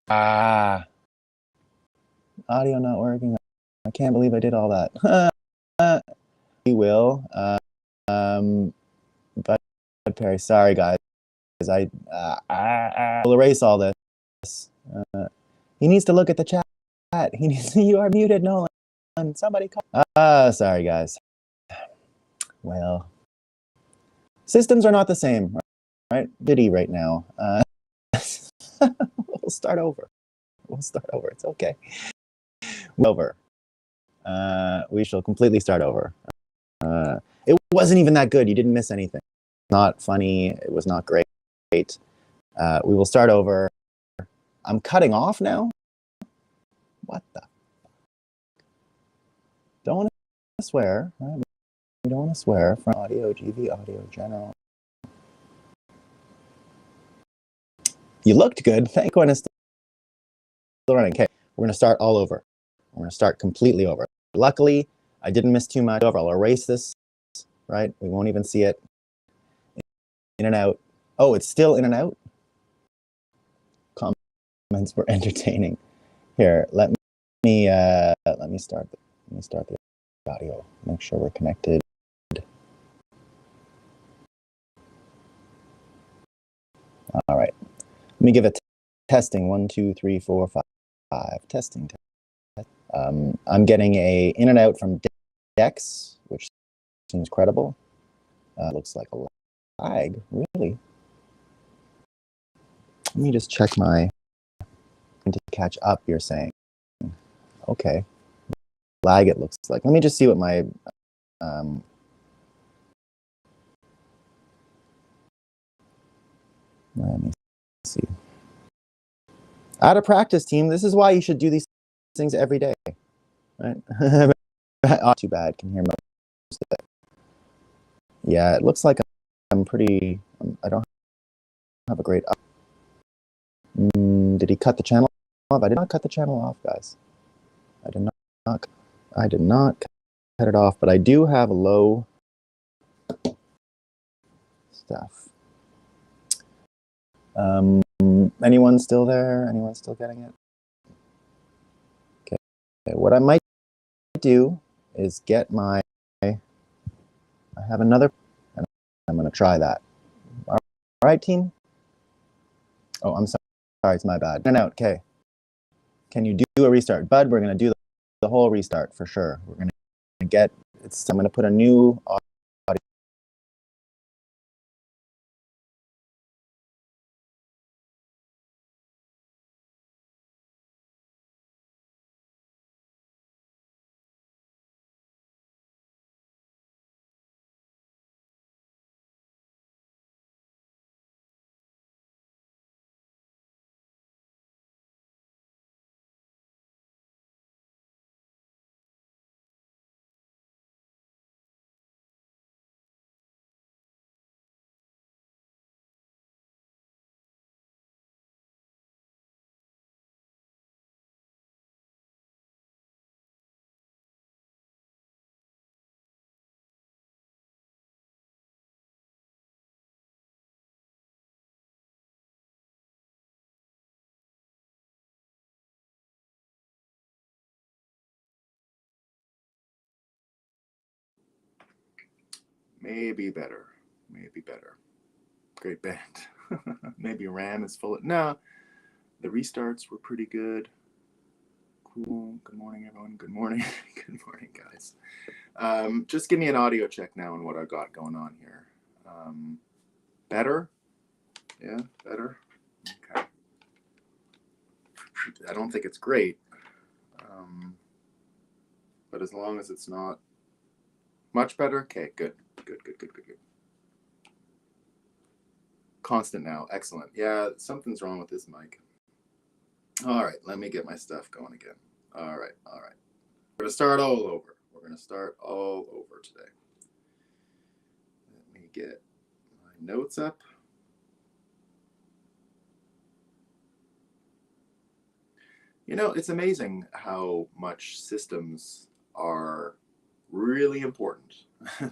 Audio not working. I can't believe I did all that. We will. But Perry, sorry guys. I'll erase all this. He needs to look at the chat. He needs. You are muted, Nolan. Somebody call. Sorry guys. Well, systems are not the same, right? Diddy right now. We'll start over. It's okay. Over. We shall completely start over. It wasn't even that good. You didn't miss anything. Not funny. It was not great. We will start over. I'm cutting off now. What the? Don't want to swear. Right? We don't want to swear from audio, GV, audio, general. You looked good. Thank goodness. Still running. Okay, we're going to start all over. We're going to start completely over. Luckily, I didn't miss too much. I'll erase this, right? We won't even see it. In and out. Oh, it's still in and out? Comments were entertaining. Here, let me start the audio. Make sure we're connected. All right. Let me give it testing. 1, 2, 3, 4, 5. Testing. I'm getting a in and out from Dex, which seems credible. Looks like a lag, really. Let me just check my to catch up. You're saying, okay, lag. It looks like. Let me just see what my let me see. Out of practice, team. This is why you should do these things every day, right? Oh, too bad. Can hear most of it. Yeah, it looks like I'm pretty. I don't have a great. Did he cut the channel off? I did not cut the channel off, guys. I did not cut it off, but I do have low stuff. Anyone still there? Anyone still getting it? Okay. What I might do is get my. I have another, and I'm going to try that. All right, team. Oh, I'm sorry. Sorry, it's my bad. In and out. Okay. Can you do a restart, Bud? We're going to do the whole restart for sure. We're going to get. I'm going to put a new audio. Maybe better. Maybe better. Great band. Maybe RAM is full. No, the restarts were pretty good. Cool. Good morning, everyone. Good morning. Good morning, guys. Just give me an audio check now on what I got going on here. Better? Yeah, better. Okay. I don't think it's great, but as long as it's not much better, okay, good. Constant now, excellent. Yeah, something's wrong with this mic. All right, let me get my stuff going again. All right. We're gonna start all over. We're gonna start all over today. Let me get my notes up. You know, it's amazing how much systems are really important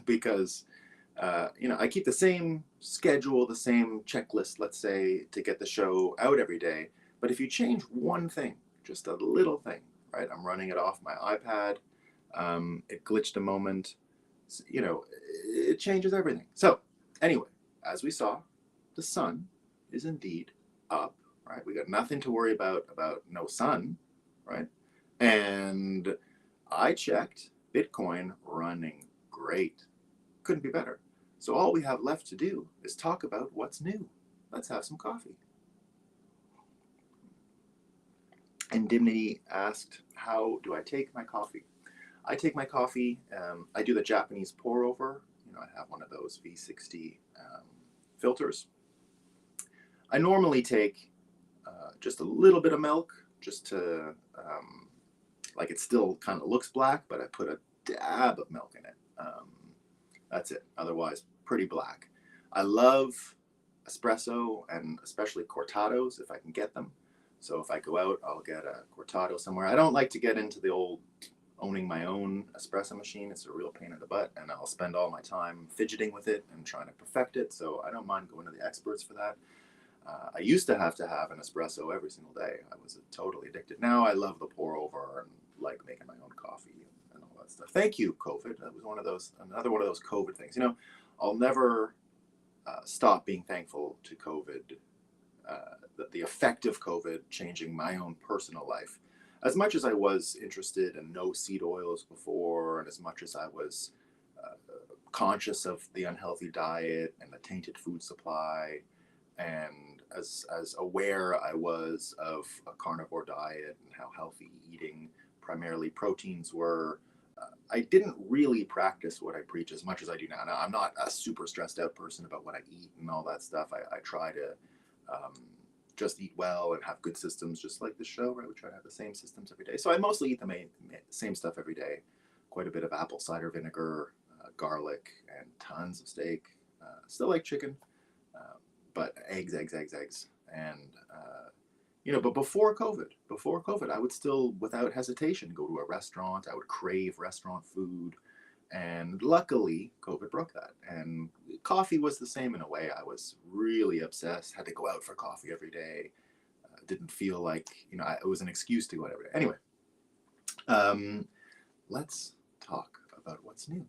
because, you know, I keep the same schedule, the same checklist, let's say, to get the show out every day. But if you change one thing, just a little thing, right? I'm running it off my iPad. It glitched a moment. You know, it changes everything. So anyway, as we saw, the sun is indeed up, right? We got nothing to worry about no sun, right? And I checked, Bitcoin running great. Couldn't be better. So all we have left to do is talk about what's new. Let's have some coffee. Indemnity asked, how do I take my coffee? I take my coffee, I do the Japanese pour over. You know, I have one of those V60 filters. I normally take just a little bit of milk, just to, like, it still kind of looks black, but I put a dab of milk in it. That's it. Otherwise, pretty black. I love espresso, and especially cortados if I can get them. So if I go out, I'll get a cortado somewhere. I don't like to get into the old owning my own espresso machine. It's a real pain in the butt, and I'll spend all my time fidgeting with it and trying to perfect it. So I don't mind going to the experts for that. I used to have an espresso every single day. I was totally addicted. Now I love the pour over and like making my own coffee and all that stuff. Thank you, COVID. That was another one of those COVID things. You know, I'll never stop being thankful to COVID, the effect of COVID changing my own personal life. As much as I was interested in no seed oils before, and as much as I was conscious of the unhealthy diet and the tainted food supply, and as aware I was of a carnivore diet and how healthy eating primarily proteins were, I didn't really practice what I preach as much as I do now. Now, I'm not a super stressed out person about what I eat and all that stuff. I try to just eat well and have good systems, just like the show, right? We try to have the same systems every day. So I mostly eat the same stuff every day. Quite a bit of apple cider vinegar, garlic, and tons of steak. Still like chicken, but eggs. And, you know, but before COVID, I would still, without hesitation, go to a restaurant. I would crave restaurant food. And luckily, COVID broke that. And coffee was the same in a way. I was really obsessed, had to go out for coffee every day. Didn't feel like, you know, it was an excuse to go out every day. Anyway, let's talk about what's new.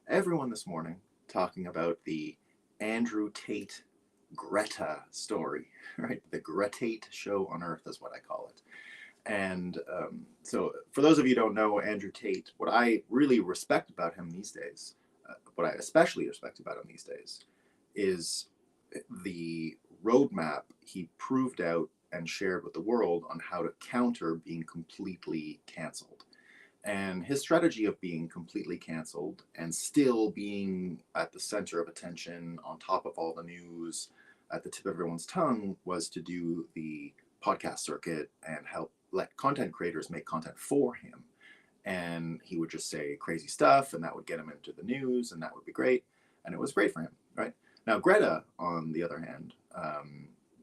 Everyone this morning talking about the Andrew Tate Greta story, right? The GreTATE show on Earth is what I call it. And so for those of you who don't know Andrew Tate, what I really respect about him these days, what I especially respect about him these days, is the roadmap he proved out and shared with the world on how to counter being completely canceled. And his strategy of being completely canceled and still being at the center of attention, on top of all the news, at the tip of everyone's tongue, was to do the podcast circuit and help let content creators make content for him. And he would just say crazy stuff, and that would get him into the news, and that would be great. And it was great for him, right? Now, Greta, on the other hand,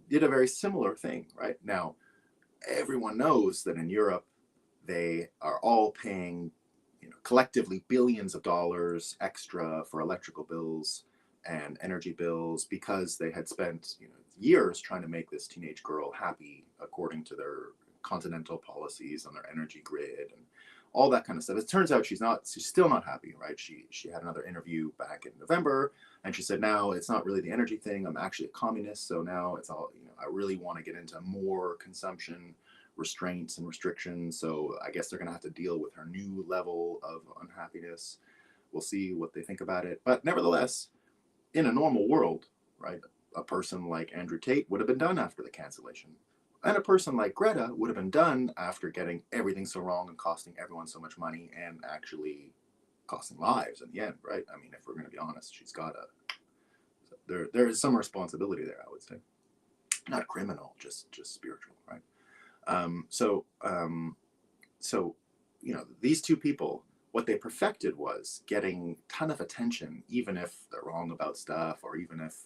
did a very similar thing, right? Now, everyone knows that in Europe, they are all paying, you know, collectively billions of dollars extra for electrical bills and energy bills because they had spent, you know, years trying to make this teenage girl happy according to their continental policies on their energy grid and all that kind of stuff. It turns out she's still not happy, right? She had another interview back in November, and she said, now it's not really the energy thing. I'm actually a communist, so now it's all, you know, I really want to get into more consumption restraints and restrictions. So I guess they're going to have to deal with her new level of unhappiness. We'll see what they think about it. But nevertheless, in a normal world, right, a person like Andrew Tate would have been done after the cancellation. And a person like Greta would have been done after getting everything so wrong and costing everyone so much money and actually costing lives in the end, right? I mean, if we're going to be honest, she's got there is some responsibility there, I would say. Not criminal, just spiritual, right? So, you know, these two people, what they perfected was getting a ton of attention, even if they're wrong about stuff, or even if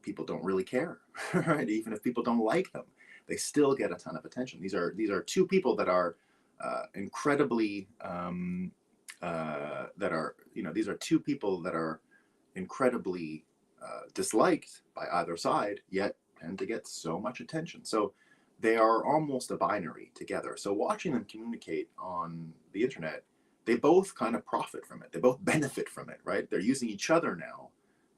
people don't really care, right? Even if people don't like them, they still get a ton of attention. These are two people that are incredibly these are two people that are incredibly disliked by either side, yet tend to get so much attention. So they are almost a binary together. So watching them communicate on the internet, they both kind of profit from it. They both benefit from it, right? They're using each other now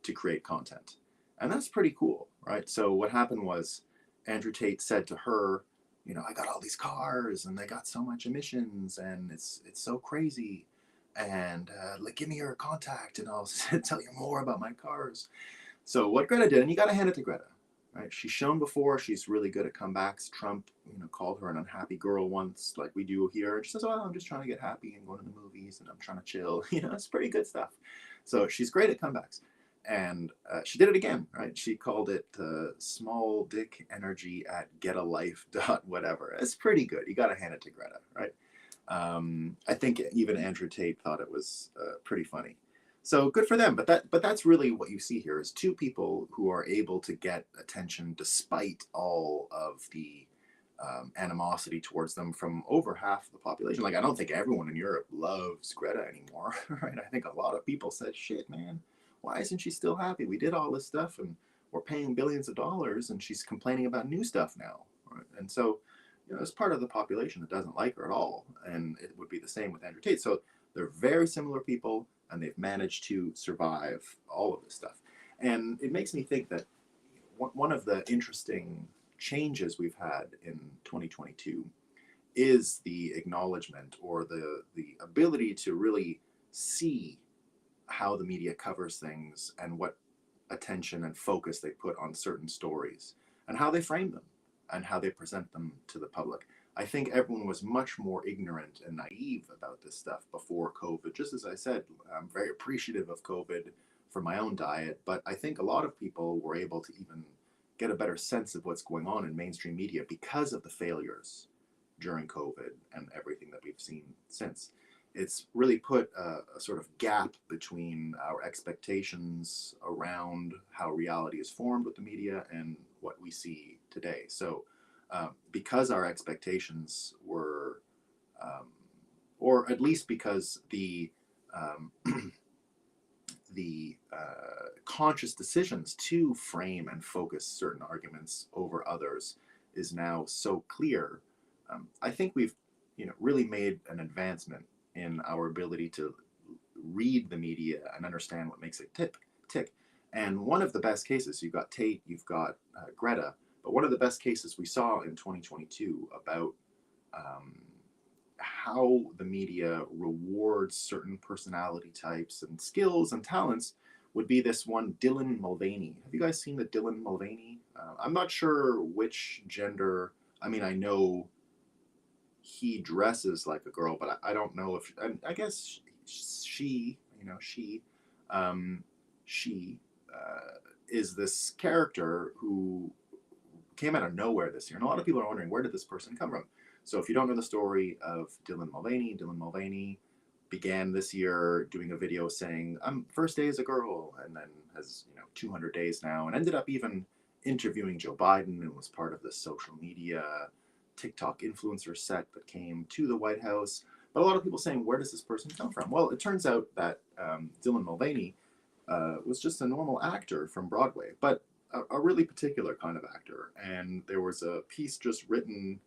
to create content. And that's pretty cool, right? So what happened was Andrew Tate said to her, you know, I got all these cars and they got so much emissions and it's so crazy. And like, give me your contact and I'll tell you more about my cars. So what Greta did, and you got to hand it to Greta, right? She's shown before she's really good at comebacks. Trump, you know, called her an unhappy girl once, like we do here. And she says, "Well, I'm just trying to get happy and going to the movies, and I'm trying to chill." You know, it's pretty good stuff. So she's great at comebacks, and she did it again, right? She called it "small dick energy at get a life dot whatever." It's pretty good. You got to hand it to Greta, right? I think even Andrew Tate thought it was pretty funny. So good for them. But that's really what you see here is two people who are able to get attention despite all of the animosity towards them from over half the population. Like I don't think everyone in Europe loves Greta anymore, right? I think a lot of people said, "Shit, man, why isn't she still happy? We did all this stuff and we're paying billions of dollars, and she's complaining about new stuff now." Right? And so, you know, there's part of the population that doesn't like her at all, and it would be the same with Andrew Tate. So they're very similar people, and they've managed to survive all of this stuff. And it makes me think that one of the interesting changes we've had in 2022 is the acknowledgement or the ability to really see how the media covers things and what attention and focus they put on certain stories and how they frame them and how they present them to the public. I think everyone was much more ignorant and naive about this stuff before COVID. Just as I said, I'm very appreciative of COVID for my own diet, but I think a lot of people were able to even get a better sense of what's going on in mainstream media because of the failures during COVID and everything that we've seen since. It's really put a sort of gap between our expectations around how reality is formed with the media and what we see today. So, because our expectations were, or at least because um, the conscious decisions to frame and focus certain arguments over others is now so clear. I think we've, you know, really made an advancement in our ability to read the media and understand what makes it tick. And one of the best cases, you've got Tate, you've got Greta, but one of the best cases we saw in 2022 about um, how the media rewards certain personality types and skills and talents would be this one Dylan Mulvaney. Have you guys seen the Dylan Mulvaney? I'm not sure which gender. I mean, I know he dresses like a girl, but I don't know if. I guess she, you know, um, she is this character who came out of nowhere this year. And a lot of people are wondering, where did this person come from? So if you don't know the story of Dylan Mulvaney began this year doing a video saying, I'm first day as a girl, and then has, you know, 200 days now, and ended up even interviewing Joe Biden and was part of this social media TikTok influencer set that came to the White House. But a lot of people saying, where does this person come from? Well, it turns out that Dylan Mulvaney was just a normal actor from Broadway, but a really particular kind of actor. And there was a piece just written,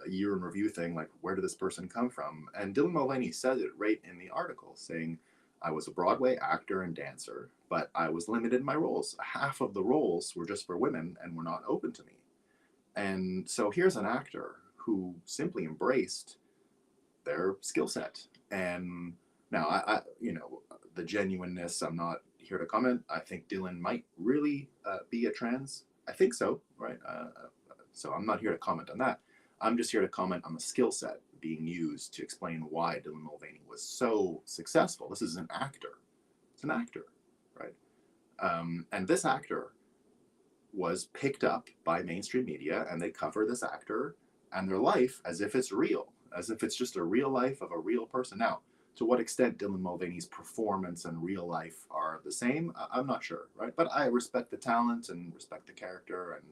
a year in review thing, like, where did this person come from? And Dylan Mulvaney said it right in the article, saying, I was a Broadway actor and dancer, but I was limited in my roles. Half of the roles were just for women and were not open to me. And so here's an actor who simply embraced their skill set. And now, you know, the genuineness, I'm not here to comment. I think Dylan might really be a trans. I think so, right? So I'm not here to comment on that. I'm just here to comment on the skill set being used to explain why Dylan Mulvaney was so successful. This is an actor. It's an actor, right? And this actor was picked up by mainstream media, and they cover this actor and their life as if it's real, as if it's just a real life of a real person. Now, to what extent Dylan Mulvaney's performance and real life are the same, I'm not sure, right? But I respect the talent and respect the character, and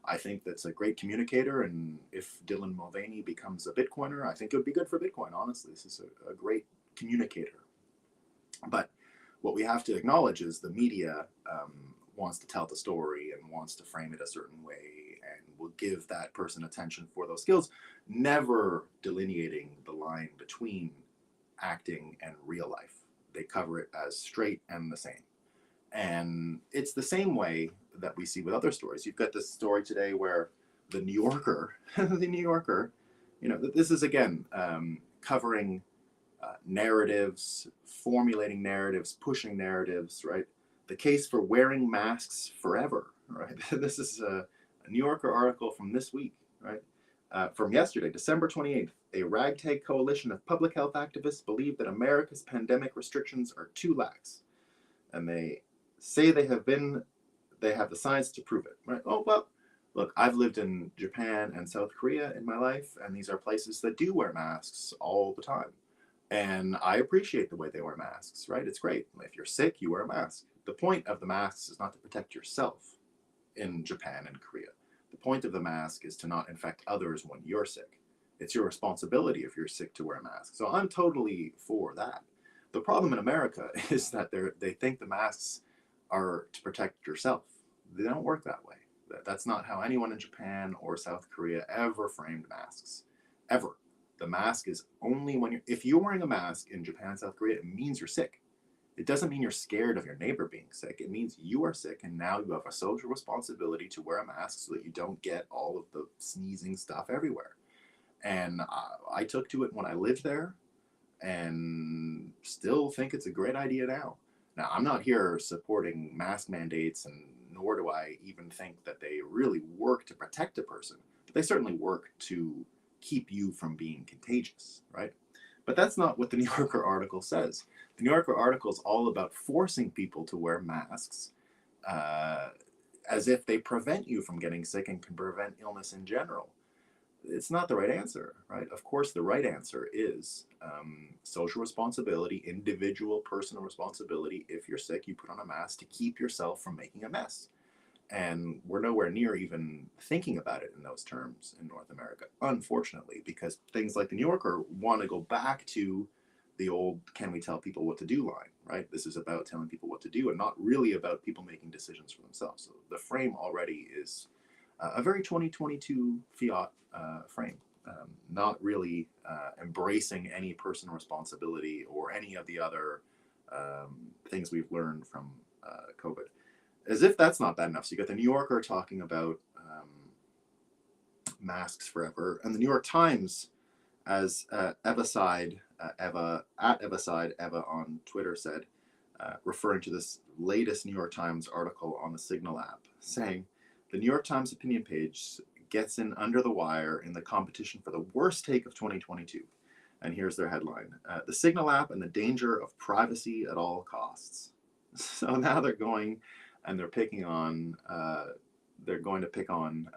I think that's a great communicator. And if Dylan Mulvaney becomes a Bitcoiner, I think it would be good for Bitcoin, honestly. This is a great communicator. But what we have to acknowledge is the media wants to tell the story and wants to frame it a certain way and will give that person attention for those skills, never delineating the line between acting and real life. They cover it as straight and the same. And it's the same way that we see with other stories. You've got this story today where the New Yorker, the New Yorker, this is again covering narratives, formulating narratives, pushing narratives, right? The case for wearing masks forever, right? This is a New Yorker article from this week, right? From yesterday, December 28th, a ragtag coalition of public health activists believe that America's pandemic restrictions are too lax. And they say they have the science to prove it, right? Oh, well, look, I've lived in Japan and South Korea in my life, and these are places that do wear masks all the time. And I appreciate the way they wear masks, right? It's great. If you're sick, you wear a mask. The point of the masks is not to protect yourself in Japan and Korea. The point of the mask is to not infect others when you're sick. It's your responsibility if you're sick to wear a mask. So I'm totally for that. The problem in America is that they think the masks are to protect yourself. They don't work that way. That's not how anyone in Japan or South Korea ever framed masks, ever. The mask is only if you're wearing a mask in Japan, South Korea, it means you're sick. It doesn't mean you're scared of your neighbor being sick. It means you are sick, and now you have a social responsibility to wear a mask so that you don't get all of the sneezing stuff everywhere. And I took to it when I lived there, and still think it's a great idea now. Now, I'm not here supporting mask mandates, and nor do I even think that they really work to protect a person, but they certainly work to keep you from being contagious, right? But that's not what the New Yorker article says. The New Yorker article is all about forcing people to wear masks as if they prevent you from getting sick and can prevent illness in general. It's not the right answer, right? Of course, the right answer is social responsibility, individual personal responsibility. If you're sick, you put on a mask to keep yourself from making a mess. And we're nowhere near even thinking about it in those terms in North America, unfortunately, because things like the New Yorker want to go back to the old "can we tell people what to do" line, right? This is about telling people what to do and not really about people making decisions for themselves. So the frame already is a very 2022 fiat frame, not really embracing any personal responsibility or any of the other things we've learned from COVID. As if that's not bad enough. So you got the New Yorker talking about masks forever, and the New York Times, as Eva on Twitter said, referring to this latest New York Times article on the Signal app, saying the New York Times opinion page gets in under the wire in the competition for the worst take of 2022. And here's their headline: the Signal app and the danger of privacy at all costs. So now they're going and they're picking on, they're going to pick on,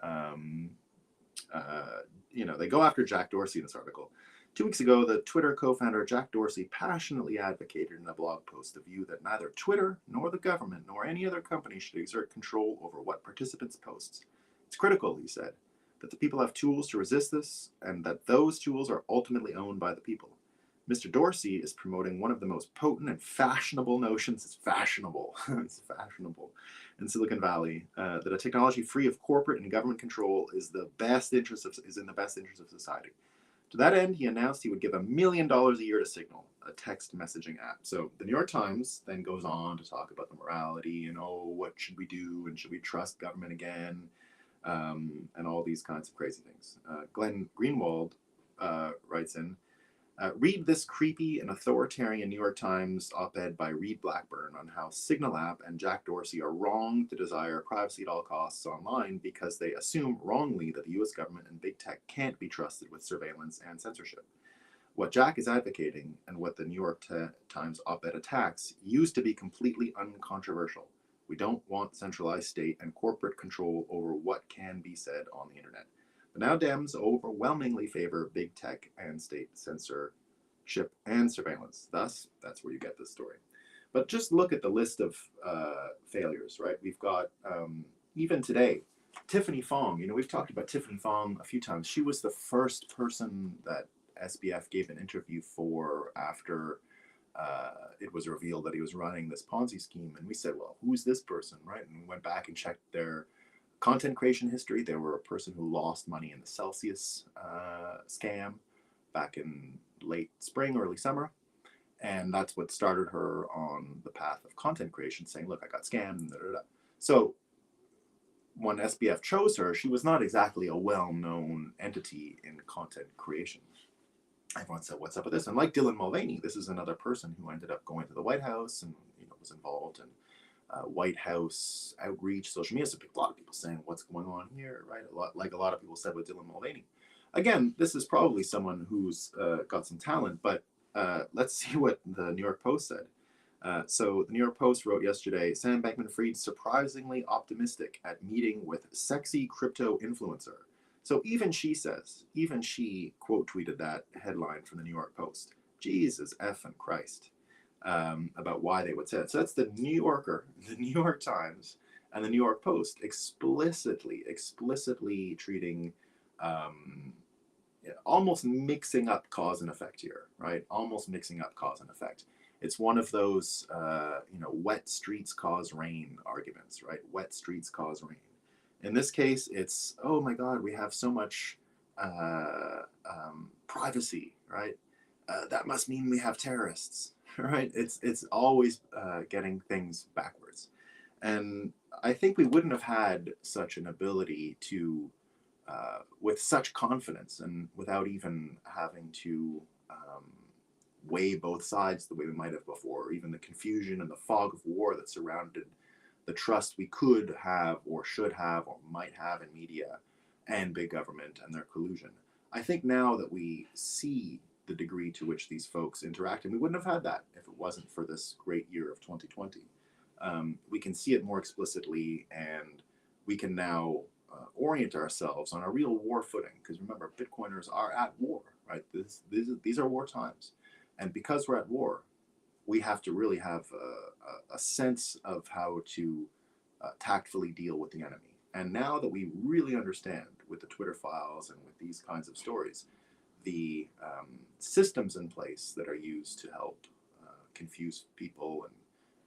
they go after Jack Dorsey in this article. 2 weeks ago, the Twitter co-founder Jack Dorsey passionately advocated in a blog post the view that neither Twitter nor the government nor any other company should exert control over what participants post. It's critical, he said, that the people have tools to resist this and that those tools are ultimately owned by the people. Mr. Dorsey is promoting one of the most potent and fashionable notions. It's fashionable. It's fashionable in Silicon Valley that a technology free of corporate and government control is in the best interest of society. To that end, he announced he would give $1 million a year to Signal, a text messaging app. So the New York Times then goes on to talk about the morality and, what should we do and should we trust government again, and all these kinds of crazy things. Glenn Greenwald writes in, read this creepy and authoritarian New York Times op-ed by Reed Blackburn on how Signal app and Jack Dorsey are wrong to desire privacy at all costs online because they assume wrongly that the US government and big tech can't be trusted with surveillance and censorship. What Jack is advocating and what the New York Times op-ed attacks used to be completely uncontroversial. We don't want centralized state and corporate control over what can be said on the internet. But now Dems overwhelmingly favor big tech and state censorship and surveillance. Thus, that's where you get this story. But just look at the list of failures, right? We've got, even today, Tiffany Fong. We've talked about Tiffany Fong a few times. She was the first person that SBF gave an interview for after it was revealed that he was running this Ponzi scheme. And we said, well, who's this person, right? And we went back and checked their content creation history. They were a person who lost money in the Celsius scam back in late spring, early summer. And that's what started her on the path of content creation, saying, look, I got scammed. Da, da, da. So when SBF chose her, she was not exactly a well-known entity in content creation. Everyone said, what's up with this? And like Dylan Mulvaney, this is another person who ended up going to the White House and was involved in White House outreach, social media. So a lot of people saying, what's going on here, right? A lot of people said with Dylan Mulvaney. Again, this is probably someone who's got some talent, but let's see what the New York Post said. So the New York Post wrote yesterday, Sam Bankman-Fried surprisingly optimistic at meeting with sexy crypto influencer. So even she quote tweeted that headline from the New York Post. Jesus effing Christ. About why they would say it. So that's the New Yorker, the New York Times, and the New York Post explicitly treating, almost mixing up cause and effect here, right? Almost mixing up cause and effect. It's one of those, wet streets cause rain arguments, right? Wet streets cause rain. In this case, it's, oh my God, we have so much privacy, right? That must mean we have terrorists, right? It's always getting things backwards. And I think we wouldn't have had such an ability to, with such confidence and without even having to weigh both sides the way we might have before, or even the confusion and the fog of war that surrounded the trust we could have or should have or might have in media and big government and their collusion. I think now that we see the degree to which these folks interact, and we wouldn't have had that if it wasn't for this great year of 2020. We can see it more explicitly, and we can now orient ourselves on a real war footing. Because remember, Bitcoiners are at war, right? These are war times. And because we're at war, we have to really have a sense of how to tactfully deal with the enemy. And now that we really understand with the Twitter files and with these kinds of stories, the systems in place that are used to help confuse people and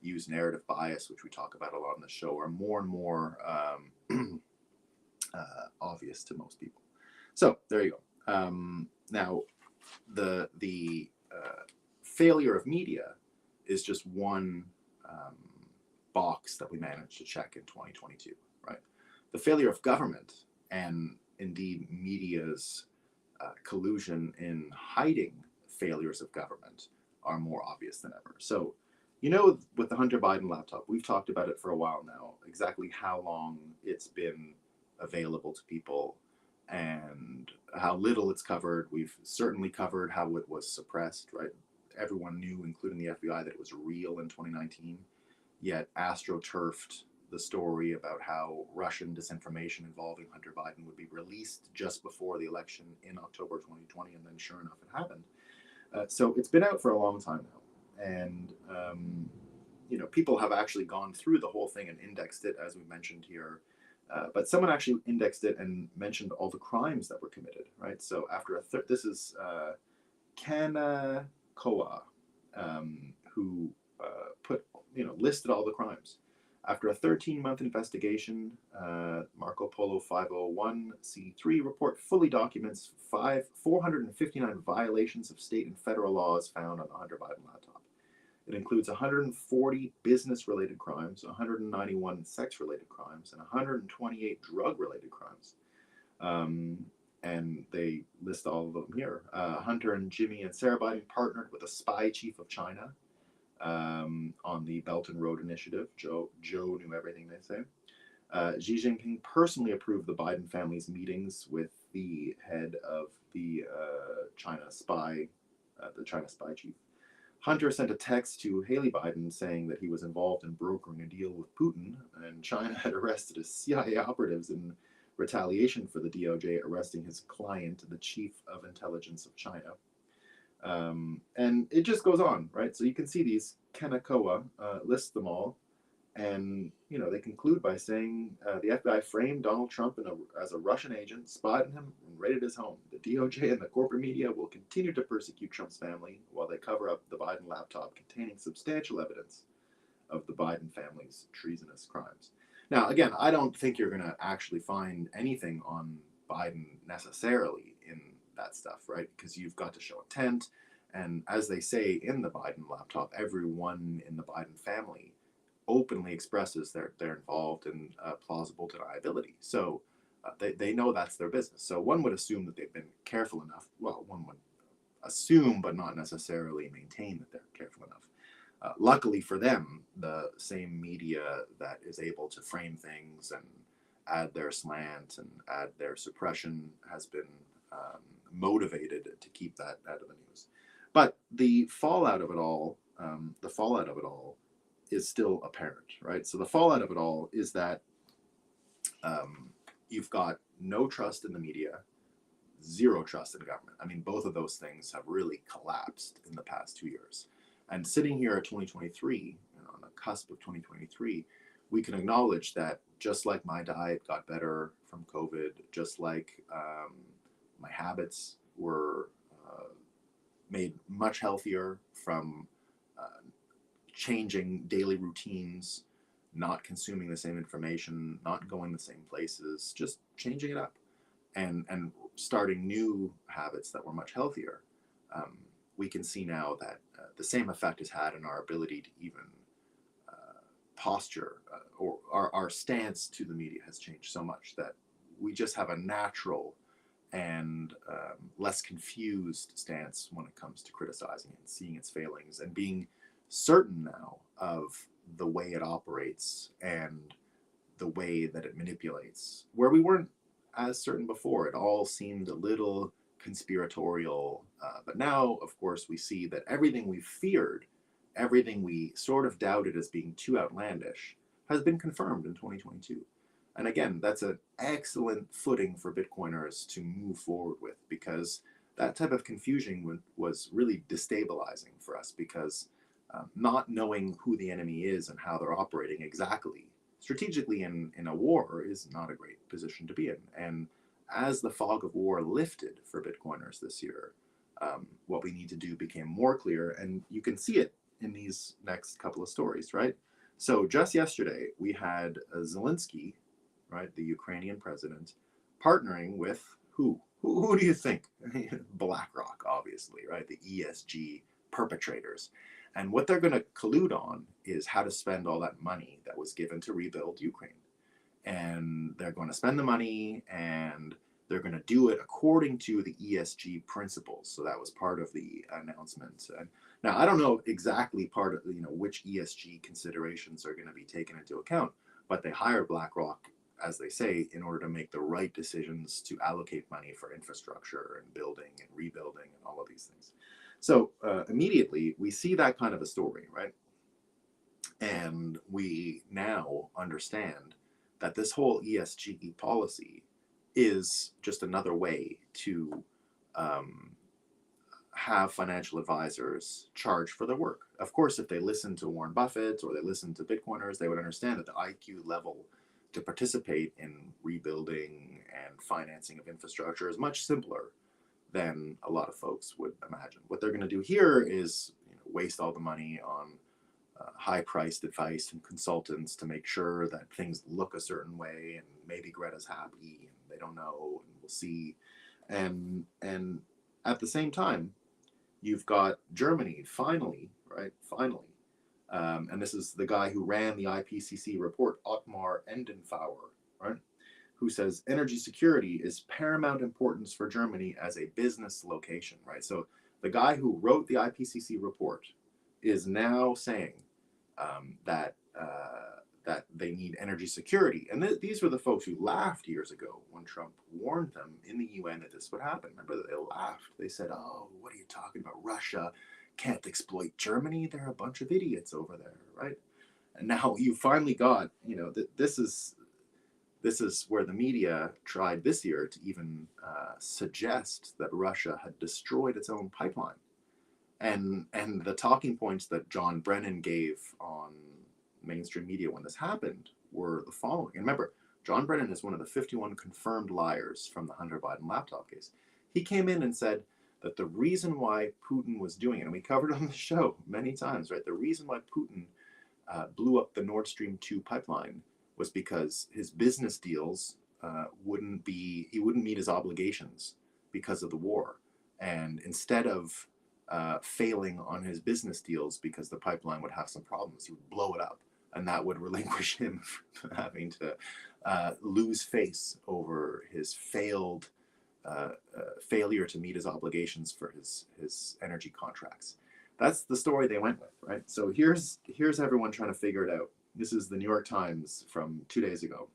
use narrative bias, which we talk about a lot on the show, are more and more obvious to most people. So there you go. Now, the failure of media is just one box that we managed to check in 2022, right? The failure of government and indeed media's collusion in hiding failures of government are more obvious than ever. So, with the Hunter Biden laptop, we've talked about it for a while now, exactly how long it's been available to people and how little it's covered. We've certainly covered how it was suppressed, right? Everyone knew, including the FBI, that it was real in 2019, yet astroturfed the story about how Russian disinformation involving Hunter Biden would be released just before the election in October 2020, and then sure enough, it happened. So it's been out for a long time now, and people have actually gone through the whole thing and indexed it, as we mentioned here. But someone actually indexed it and mentioned all the crimes that were committed, right? So after this is Kana Koa, who listed all the crimes. After a 13-month investigation, Marco Polo 501c3 report fully documents 459 violations of state and federal laws found on the Hunter Biden laptop. It includes 140 business-related crimes, 191 sex-related crimes, and 128 drug-related crimes. And they list all of them here. Hunter and Jimmy and Sarah Biden partnered with a spy chief of China on the Belt and Road Initiative. Joe knew everything, they say. Xi Jinping personally approved the Biden family's meetings with the head of the China spy chief. Hunter sent a text to Haley Biden saying that he was involved in brokering a deal with Putin, and China had arrested his CIA operatives in retaliation for the DOJ arresting his client, the Chief of Intelligence of China. And it just goes on, right? So you can see these. Kanakawa lists them all. And they conclude by saying the FBI framed Donald Trump as a Russian agent, spied on him, and raided his home. The DOJ and the corporate media will continue to persecute Trump's family while they cover up the Biden laptop containing substantial evidence of the Biden family's treasonous crimes. Now, again, I don't think you're going to actually find anything on Biden necessarily in that stuff, right? Because you've got to show intent. And as they say in the Biden laptop, everyone in the Biden family openly expresses they're involved in plausible deniability. So they know that's their business. So one would assume that they've been careful enough. Well, one would assume, but not necessarily maintain that they're careful enough. Luckily for them, the same media that is able to frame things and add their slant and add their suppression has been motivated to keep that out of the news. But the fallout of it all, is still apparent, right? So the fallout of it all is that you've got no trust in the media, zero trust in government. I mean, both of those things have really collapsed in the past 2 years. And sitting here at 2023, on the cusp of 2023, we can acknowledge that just like my diet got better from COVID, just like my habits were made much healthier from changing daily routines, not consuming the same information, not going the same places, just changing it up and starting new habits that were much healthier. We can see now that the same effect has had on our ability to even posture or our stance to the media has changed so much that we just have a natural and less confused stance when it comes to criticizing it and seeing its failings and being certain now of the way it operates and the way that it manipulates, where we weren't as certain before. It all seemed a little conspiratorial, but now, of course, we see that everything we feared, everything we sort of doubted as being too outlandish, has been confirmed in 2022. And again, that's an excellent footing for Bitcoiners to move forward with, because that type of confusion was really destabilizing for us, because not knowing who the enemy is and how they're operating exactly strategically in a war is not a great position to be in. And as the fog of war lifted for Bitcoiners this year, what we need to do became more clear, and you can see it in these next couple of stories, right? So just yesterday, we had Zelensky, right, the Ukrainian president, partnering with who? Who do you think? Blackrock, obviously, right? The ESG perpetrators. And what they're going to collude on is how to spend all that money that was given to rebuild Ukraine. And they're going to spend the money, and they're going to do it according to the ESG principles. So that was part of the announcement. And now, I don't know exactly which ESG considerations are going to be taken into account, but they hired BlackRock, as they say, in order to make the right decisions to allocate money for infrastructure and building and rebuilding and all of these things. So immediately we see that kind of a story, right? And we now understand that this whole ESG policy is just another way to have financial advisors charge for their work. Of course, if they listen to Warren Buffett or they listen to Bitcoiners, they would understand that the IQ level to participate in rebuilding and financing of infrastructure is much simpler than a lot of folks would imagine. What they're going to do here is waste all the money on high-priced advice and consultants to make sure that things look a certain way, and maybe Greta's happy and they don't know, and we'll see. And at the same time, you've got Germany finally, right? Finally. And this is the guy who ran the IPCC report, Ottmar Edenfauer, right? Who says energy security is paramount importance for Germany as a business location, right? So the guy who wrote the IPCC report is now saying that they need energy security. And these were the folks who laughed years ago when Trump warned them in the UN that this would happen. Remember, they laughed. They said, "Oh, what are you talking about? Russia can't exploit Germany. They're a bunch of idiots over there," right? And now you finally got, this is where the media tried this year to even suggest that Russia had destroyed its own pipeline. And the talking points that John Brennan gave on mainstream media when this happened were the following. And remember, John Brennan is one of the 51 confirmed liars from the Hunter Biden laptop case. He came in and said that the reason why Putin was doing it, and we covered on the show many times, right? The reason why Putin blew up the Nord Stream 2 pipeline was because his business deals he wouldn't meet his obligations because of the war. And instead of failing on his business deals because the pipeline would have some problems, he would blow it up. And that would relinquish him from having to lose face over his failure to meet his obligations for his energy contracts. That's the story they went with, right? So here's everyone trying to figure it out. This is the New York Times from 2 days ago.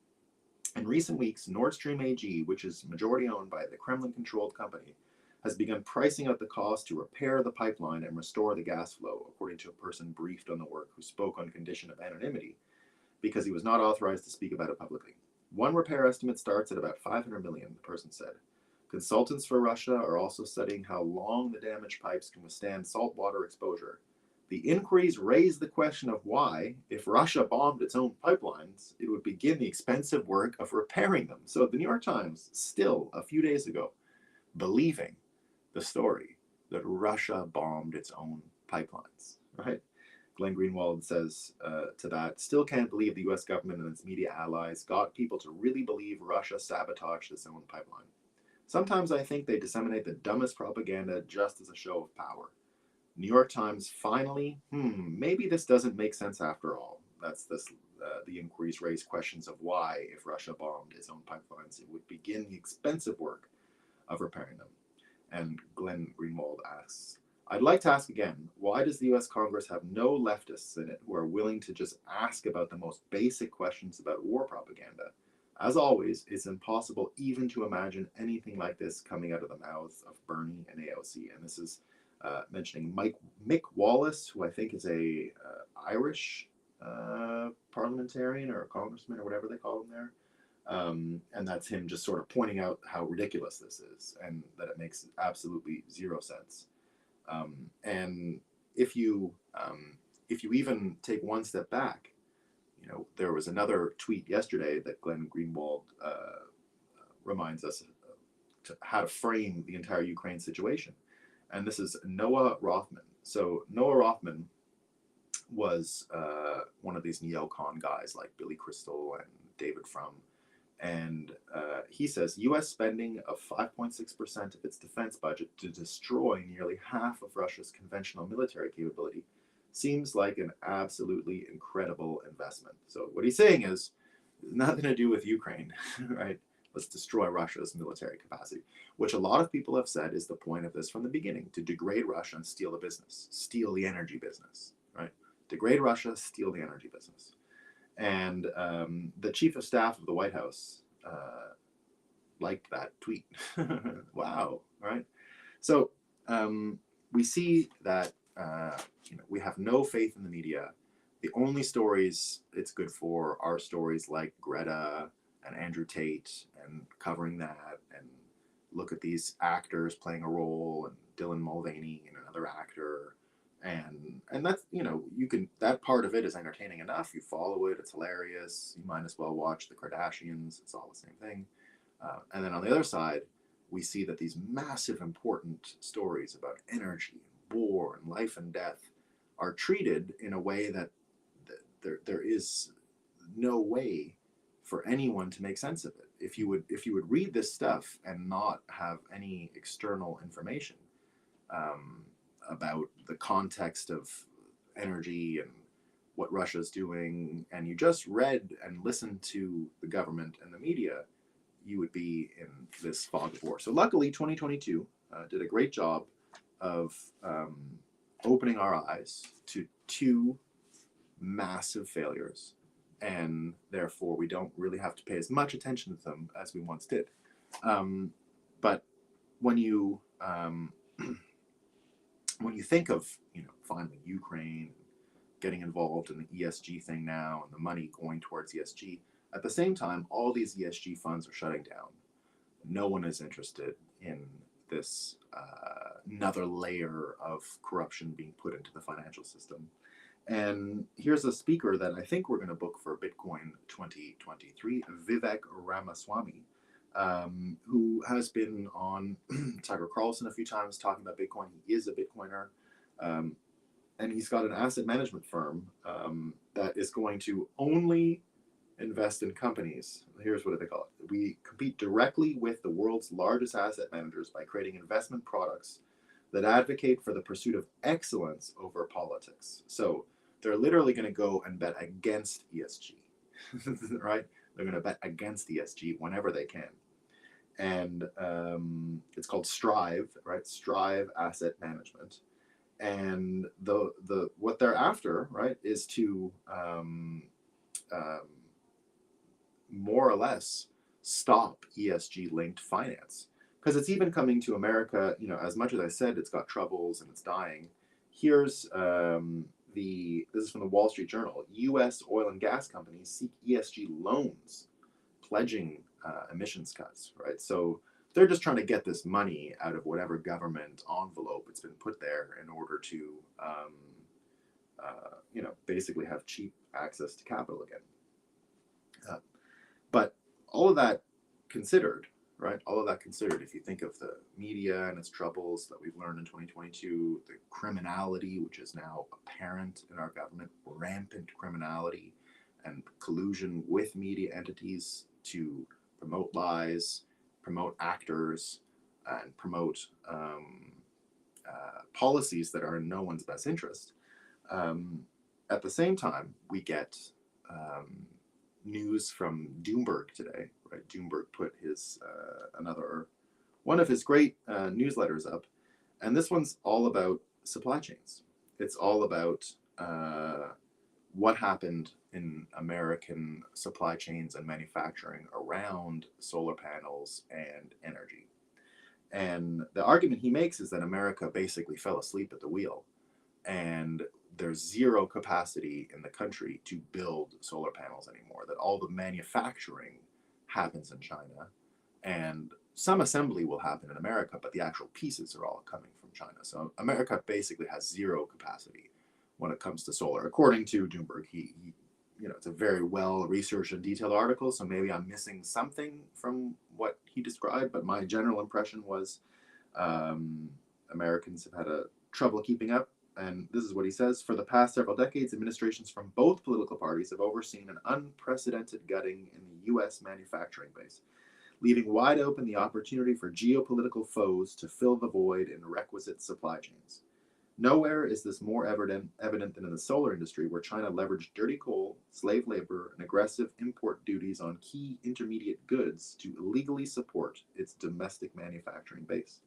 In recent weeks, Nord Stream AG, which is majority owned by the Kremlin-controlled company, has begun pricing out the cost to repair the pipeline and restore the gas flow, according to a person briefed on the work who spoke on condition of anonymity because he was not authorized to speak about it publicly. One repair estimate starts at about 500 million, the person said. Consultants for Russia are also studying how long the damaged pipes can withstand saltwater exposure. The inquiries raise the question of why, if Russia bombed its own pipelines, it would begin the expensive work of repairing them. So the New York Times, still a few days ago, believing the story that Russia bombed its own pipelines, right? Glenn Greenwald says to that, still can't believe the US government and its media allies got people to really believe Russia sabotaged its own pipeline. Sometimes I think they disseminate the dumbest propaganda just as a show of power. New York Times finally, maybe this doesn't make sense after all. That's this. The inquiries raise questions of why, if Russia bombed its own pipelines, it would begin the expensive work of repairing them. And Glenn Greenwald asks, I'd like to ask again, why does the US Congress have no leftists in it who are willing to just ask about the most basic questions about war propaganda? As always, it's impossible even to imagine anything like this coming out of the mouths of Bernie and AOC. And this is mentioning Mick Wallace, who I think is a Irish parliamentarian or a congressman or whatever they call him there. And that's him just sort of pointing out how ridiculous this is and that it makes absolutely zero sense. And if you even take one step back, there was another tweet yesterday that Glenn Greenwald reminds us how to frame the entire Ukraine situation. And this is Noah Rothman. So Noah Rothman was one of these neocon guys like Billy Crystal and David Frum. And he says U.S. spending of 5.6% of its defense budget to destroy nearly half of Russia's conventional military capability seems like an absolutely incredible investment. So what he's saying is, it's nothing to do with Ukraine, right? Let's destroy Russia's military capacity, which a lot of people have said is the point of this from the beginning, to degrade Russia and steal the business, steal the energy business, right? Degrade Russia, steal the energy business. And the chief of staff of the White House liked that tweet. Wow, right? So we see that we have no faith in the media. The only stories it's good for are stories like Greta and Andrew Tate and covering that, and look at these actors playing a role, and Dylan Mulvaney and another actor. And that's, you can, that part of it is entertaining enough. You follow it, it's hilarious. You might as well watch the Kardashians. It's all the same thing. And then on the other side, we see that these massive important stories about energy, war, and life and death are treated in a way that there is no way for anyone to make sense of it. If you would read this stuff and not have any external information about the context of energy and what Russia's doing, and you just read and listened to the government and the media, you would be in this fog of war. So luckily, 2022 did a great job of opening our eyes to two massive failures, and therefore we don't really have to pay as much attention to them as we once did. But when you when you think of finally Ukraine getting involved in the ESG thing now and the money going towards ESG, at the same time all these ESG funds are shutting down. No one is interested in this another layer of corruption being put into the financial system. And here's a speaker that I think we're going to book for Bitcoin 2023, Vivek Ramaswamy, who has been on Tucker Carlson a few times talking about Bitcoin. He is a Bitcoiner. And he's got an asset management firm that is going to only invest in companies. Here's what they call it. We compete directly with the world's largest asset managers by creating investment products that advocate for the pursuit of excellence over politics. So they're literally going to go and bet against ESG, right? They're going to bet against ESG whenever they can. And it's called Strive, right? Strive Asset Management. And the what they're after, right, is to more or less stop ESG linked finance, because it's even coming to America. You know, as much as I said it's got troubles and it's dying. Here's this is from the Wall Street Journal. U.S. oil and gas companies seek ESG loans, pledging emissions cuts. Right, so they're just trying to get this money out of whatever government envelope it's been put there in order to, basically have cheap access to capital again. But all of that considered, right? All of that considered, if you think of the media and its troubles that we've learned in 2022, the criminality, which is now apparent in our government, rampant criminality and collusion with media entities to promote lies, promote actors, and promote policies that are in no one's best interest. At the same time, we get news from Doomberg today. Right, Doomberg put his one of his great newsletters up, and this one's all about supply chains. It's all about what happened in American supply chains and manufacturing around solar panels and energy. And the argument he makes is that America basically fell asleep at the wheel, and there's zero capacity in the country to build solar panels anymore, that all the manufacturing happens in China, and some assembly will happen in America, but the actual pieces are all coming from China. So America basically has zero capacity when it comes to solar, according to Doomberg. He it's a very well researched and detailed article, so maybe I'm missing something from what he described, but my general impression was Americans have had a trouble keeping up. And this is what he says: for the past several decades, administrations from both political parties have overseen an unprecedented gutting in the U.S. manufacturing base, leaving wide open the opportunity for geopolitical foes to fill the void in requisite supply chains. Nowhere is this more evident than in the solar industry, where China leveraged dirty coal, slave labor, and aggressive import duties on key intermediate goods to illegally support its domestic manufacturing base.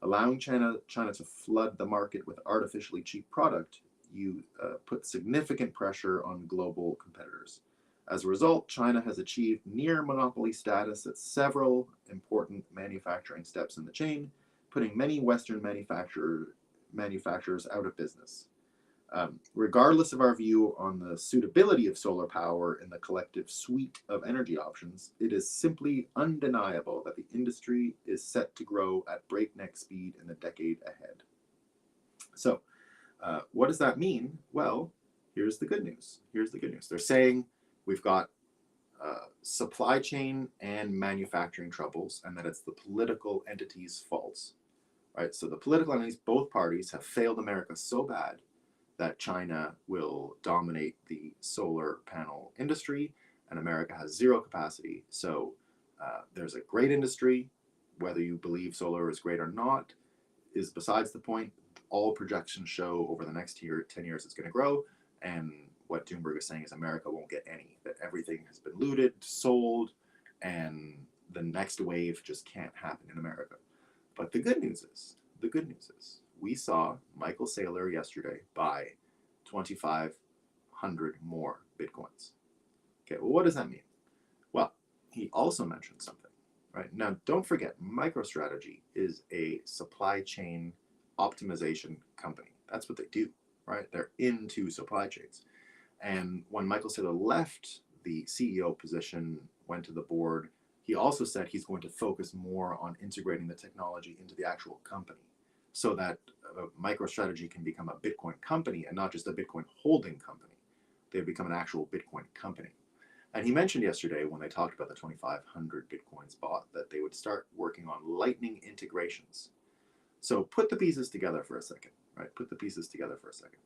Allowing China to flood the market with artificially cheap product, you put significant pressure on global competitors. As a result, China has achieved near monopoly status at several important manufacturing steps in the chain, putting many Western manufacturers out of business. Regardless of our view on the suitability of solar power in the collective suite of energy options, it is simply undeniable that the industry is set to grow at breakneck speed in the decade ahead. So, what does that mean? Well, here's the good news. They're saying we've got supply chain and manufacturing troubles, and that it's the political entities' faults. Right? So the political entities, both parties, have failed America so bad that China will dominate the solar panel industry, and America has zero capacity. So there's a great industry. Whether you believe solar is great or not is besides the point. All projections show over the next 10 years it's going to grow, and what Doomberg is saying is America won't get any, that everything has been looted, sold, and the next wave just can't happen in America. But the good news is, we saw Michael Saylor yesterday buy 2,500 more Bitcoins. Okay, well, what does that mean? Well, he also mentioned something, right? Now, don't forget, MicroStrategy is a supply chain optimization company. That's what they do, right? They're into supply chains. And when Michael Saylor left the CEO position, went to the board, he also said he's going to focus more on integrating the technology into the actual company. so that MicroStrategy can become a Bitcoin company and not just a Bitcoin holding company. They've become an actual Bitcoin company. And he mentioned yesterday when they talked about the 2,500 Bitcoins bought that they would start working on Lightning integrations. So put the pieces together for a second, right? Put the pieces together for a second.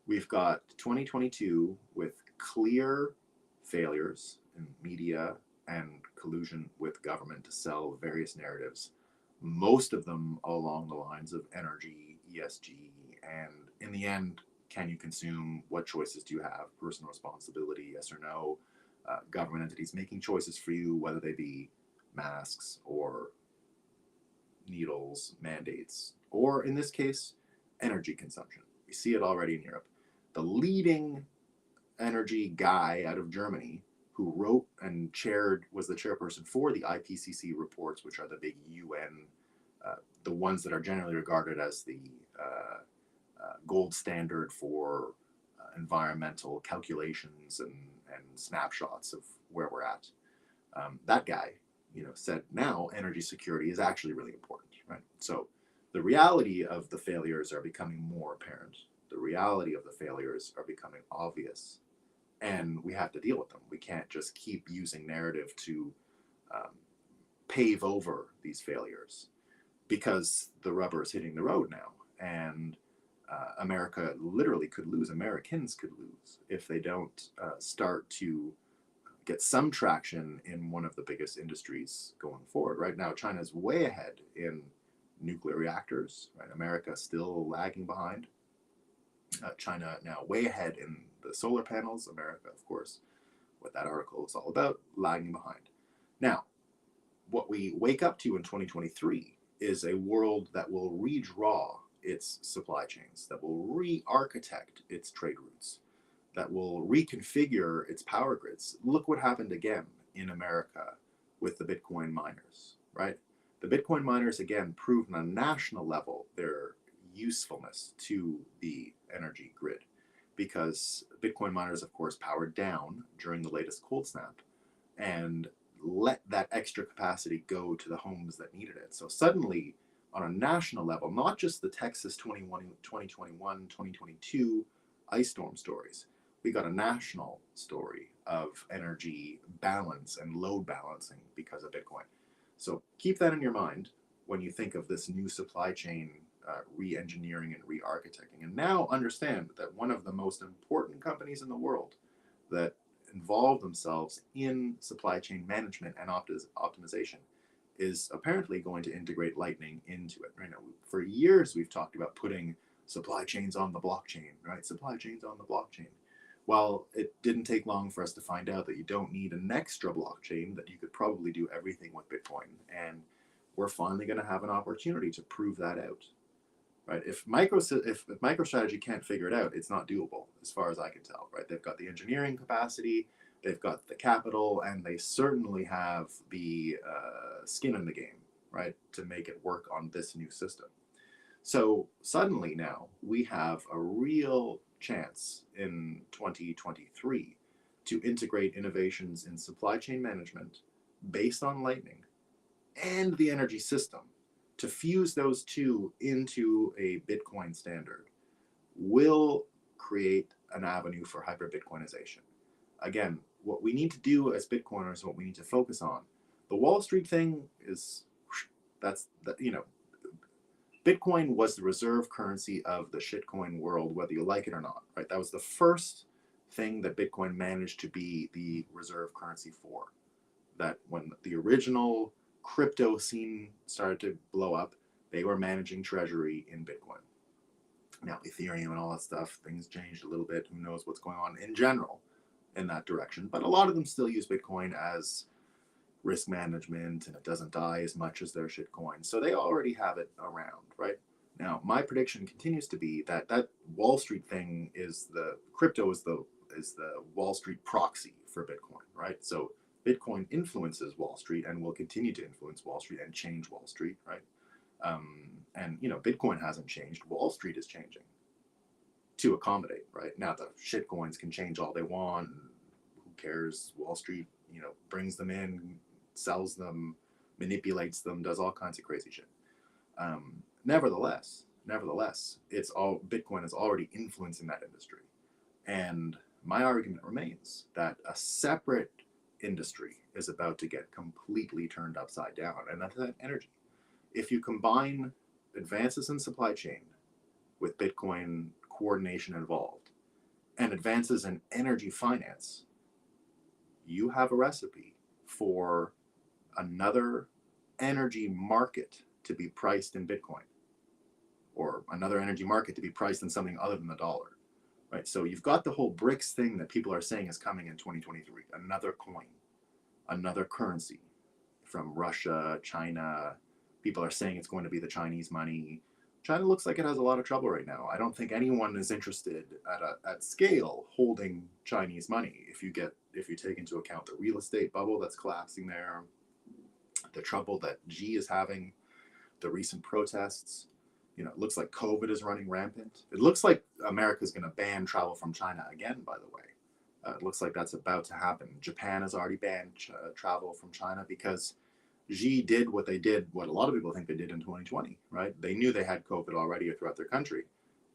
We've got 2022 with clear failures in media and collusion with government to sell various narratives, most of them along the lines of energy, ESG, and in the end, can you consume? What choices do you have? Personal responsibility, yes or no? Government entities making choices for you, whether they be masks or needles, mandates, or in this case, energy consumption. We see it already in Europe. The leading energy guy out of Germany who wrote and was the chairperson for the IPCC reports, which are the big UN, the ones that are generally regarded as the gold standard for environmental calculations and snapshots of where we're at. That guy, said now energy security is actually really important, right? So the reality of the failures are becoming more apparent. The reality of the failures are becoming obvious, and we have to deal with them. We can't just keep using narrative to pave over these failures, because the rubber is hitting the road now, and America literally could lose. Americans could lose if they don't start to get some traction in one of the biggest industries going forward. Right now, China's way ahead in nuclear reactors. Right, America still lagging behind. China now way ahead in the solar panels. America, of course, what that article is all about, lagging behind. Now, what we wake up to in 2023 is a world that will redraw its supply chains, that will re-architect its trade routes, that will reconfigure its power grids. Look what happened again in America with the Bitcoin miners, right? The Bitcoin miners, again, proved on a national level their usefulness to the energy grid, because Bitcoin miners, of course, powered down during the latest cold snap and let that extra capacity go to the homes that needed it. So suddenly, on a national level, not just the Texas 2021, 2022 ice storm stories, we got a national story of energy balance and load balancing because of Bitcoin. So keep that in your mind when you think of this new supply chain re-engineering and re-architecting. And now understand that one of the most important companies in the world that involve themselves in supply chain management and optimization is apparently going to integrate Lightning into it. Right now, for years, we've talked about putting supply chains on the blockchain, right? Supply chains on the blockchain. Well, it didn't take long for us to find out that you don't need an extra blockchain, that you could probably do everything with Bitcoin. And we're finally going to have an opportunity to prove that out. Right? If MicroStrategy can't figure it out, it's not doable, as far as I can tell. Right? They've got the engineering capacity, they've got the capital, and they certainly have the skin in the game, right, to make it work on this new system. So suddenly now we have a real chance in 2023 to integrate innovations in supply chain management based on Lightning and the energy system, to fuse those two into a Bitcoin standard will create an avenue for hyper Bitcoinization. Again, what we need to do as Bitcoiners, what we need to focus on, the Wall Street thing is, Bitcoin was the reserve currency of the shitcoin world, whether you like it or not, right? That was the first thing that Bitcoin managed to be the reserve currency for. That when the original crypto scene started to blow up, they were managing treasury in Bitcoin. Now, Ethereum and all that stuff, things changed a little bit. Who knows what's going on in general in that direction. But a lot of them still use Bitcoin as risk management, and it doesn't die as much as their shitcoin. So they already have it around, right? Now, my prediction continues to be that that Wall Street thing is crypto is the Wall Street proxy for Bitcoin, right? So Bitcoin influences Wall Street and will continue to influence Wall Street and change Wall Street, right? And Bitcoin hasn't changed. Wall Street is changing to accommodate, right? Now the shitcoins can change all they want. Who cares? Wall Street, brings them in, sells them, manipulates them, does all kinds of crazy shit. Nevertheless, nevertheless, Bitcoin is already influencing that industry. And my argument remains that a separate industry is about to get completely turned upside down, and that's that energy. If you combine advances in supply chain with Bitcoin coordination involved and advances in energy finance, you have a recipe for another energy market to be priced in Bitcoin, or another energy market to be priced in something other than the dollar, right? So you've got the whole BRICS thing that people are saying is coming in 2023, another coin, another currency from Russia, China. People are saying it's going to be the Chinese money. China looks like it has a lot of trouble right now. I don't think anyone is interested at scale holding Chinese money. If you take into account the real estate bubble that's collapsing there, the trouble that Xi is having, the recent protests, it looks like COVID is running rampant. It looks like America's going to ban travel from China again, by the way. It looks like that's about to happen. Japan has already banned travel from China because Xi did what a lot of people think they did in 2020, right? They knew they had COVID already throughout their country,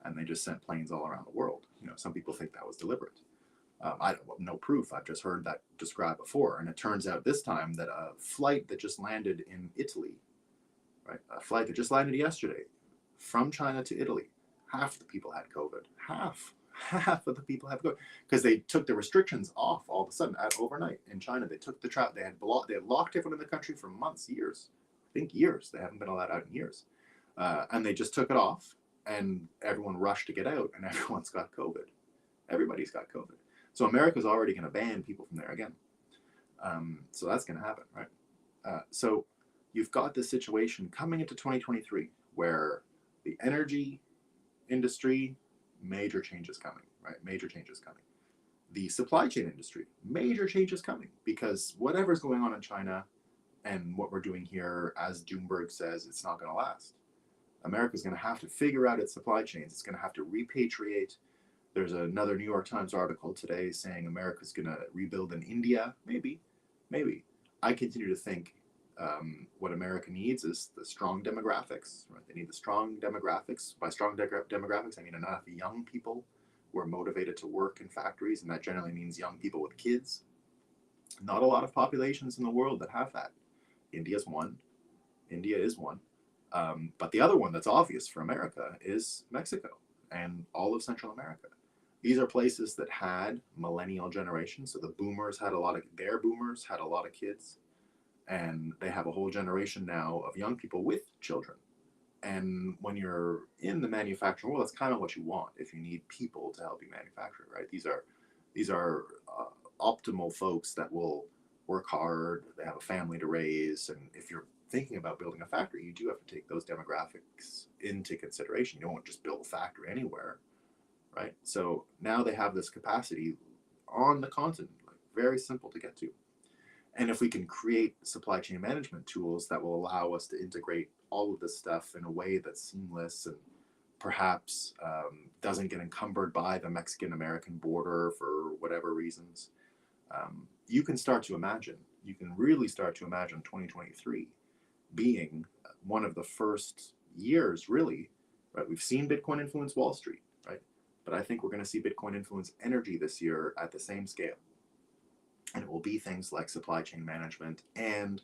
and they just sent planes all around the world. Some people think that was deliberate. I don't no proof. I've just heard that described before, and it turns out this time that a flight that just landed in Italy, right? A flight that just landed yesterday from China to Italy, half the people had COVID. Half of the people have COVID because they took the restrictions off all of a sudden overnight in China. They took the they had locked everyone in the country for months, years. I think years. They haven't been allowed out in years, and they just took it off, and everyone rushed to get out, and everyone's got COVID. Everybody's got COVID. So America's already going to ban people from there again. So that's going to happen, right? So you've got this situation coming into 2023 where the energy industry, major changes coming, right? Major changes coming. The supply chain industry, major changes coming, because whatever's going on in China and what we're doing here, as Doomberg says, it's not going to last. America's going to have to figure out its supply chains. It's going to have to repatriate. There's another New York Times article today saying America's going to rebuild in India. Maybe. I continue to think what America needs is the strong demographics, right? They need the strong demographics. By strong demographics, I mean enough young people who are motivated to work in factories, and that generally means young people with kids. Not a lot of populations in the world that have that. India is one. But the other one that's obvious for America is Mexico and all of Central America. These are places that had millennial generations. So the boomers had a lot of kids. And they have a whole generation now of young people with children. And when you're in the manufacturing world, that's kind of what you want if you need people to help you manufacture, right? These are optimal folks that will work hard. They have a family to raise. And if you're thinking about building a factory, you do have to take those demographics into consideration. You don't want to just build a factory anywhere, right? So now they have this capacity on the continent, like very simple to get to. And if we can create supply chain management tools that will allow us to integrate all of this stuff in a way that's seamless and perhaps doesn't get encumbered by the Mexican-American border for whatever reasons, you can really start to imagine 2023 being one of the first years, really, right? We've seen Bitcoin influence Wall Street, right? But I think we're going to see Bitcoin influence energy this year at the same scale. And it will be things like supply chain management and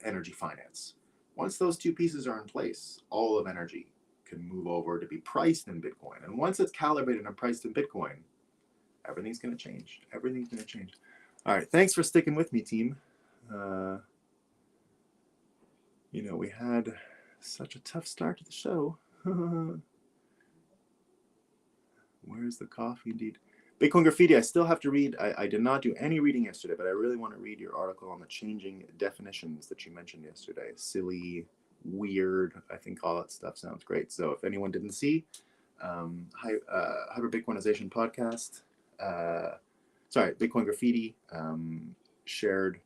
energy finance. Once those two pieces are in place, all of energy can move over to be priced in Bitcoin. And once it's calibrated and priced in Bitcoin, everything's going to change. All right. Thanks for sticking with me, team. We had such a tough start to the show. Where's the coffee, indeed? Bitcoin Graffiti, I still have to read. I did not do any reading yesterday, but I really want to read your article on the changing definitions that you mentioned yesterday. Silly, weird, I think all that stuff sounds great. So if anyone didn't see, Hyper Bitcoinization podcast, Bitcoin Graffiti shared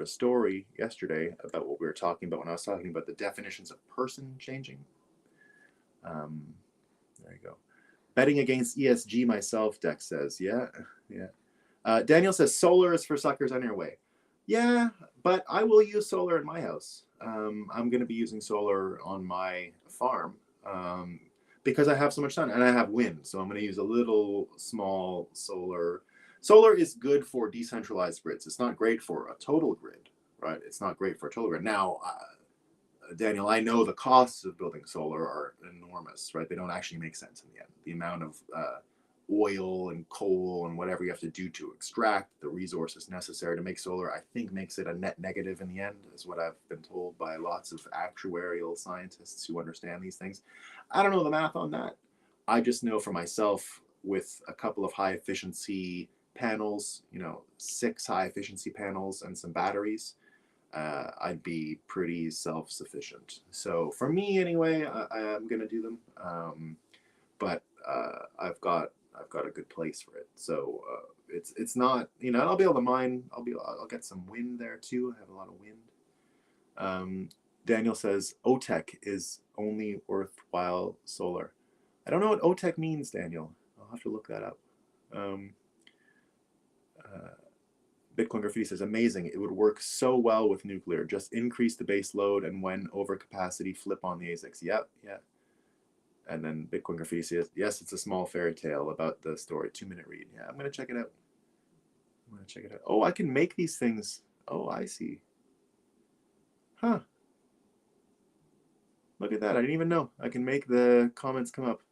a story yesterday about what we were talking about when I was talking about the definitions of person changing. There you go. Betting against ESG myself, Dex says. Yeah. Daniel says, solar is for suckers on your way. Yeah, but I will use solar in my house. I'm going to be using solar on my farm because I have so much sun and I have wind. So I'm going to use a little small solar. Solar is good for decentralized grids. It's not great for a total grid, right? It's not great for a total grid. Now, Daniel, I know the costs of building solar are enormous, right? They don't actually make sense in the end. The amount of oil and coal and whatever you have to do to extract the resources necessary to make solar, I think makes it a net negative in the end, is what I've been told by lots of actuarial scientists who understand these things. I don't know the math on that. I just know for myself, with a couple of high efficiency panels, 6 high efficiency panels and some batteries, I'd be pretty self-sufficient. So for me, anyway, I am gonna do them, but I've got a good place for it. So it's not, I'll be able to mine. I'll get some wind there too. I have a lot of wind. Daniel says OTEC is only worthwhile solar. I don't know what OTEC means, Daniel. I'll have to look that up. Bitcoin Graffiti says, amazing. It would work so well with nuclear. Just increase the base load, and when over capacity, flip on the ASICs. Yep, yeah. And then Bitcoin Graffiti says, yes, it's a small fairy tale about the story. 2-minute read. Yeah, I'm going to check it out. Oh, I can make these things. Oh, I see. Huh. Look at that. I didn't even know. I can make the comments come up.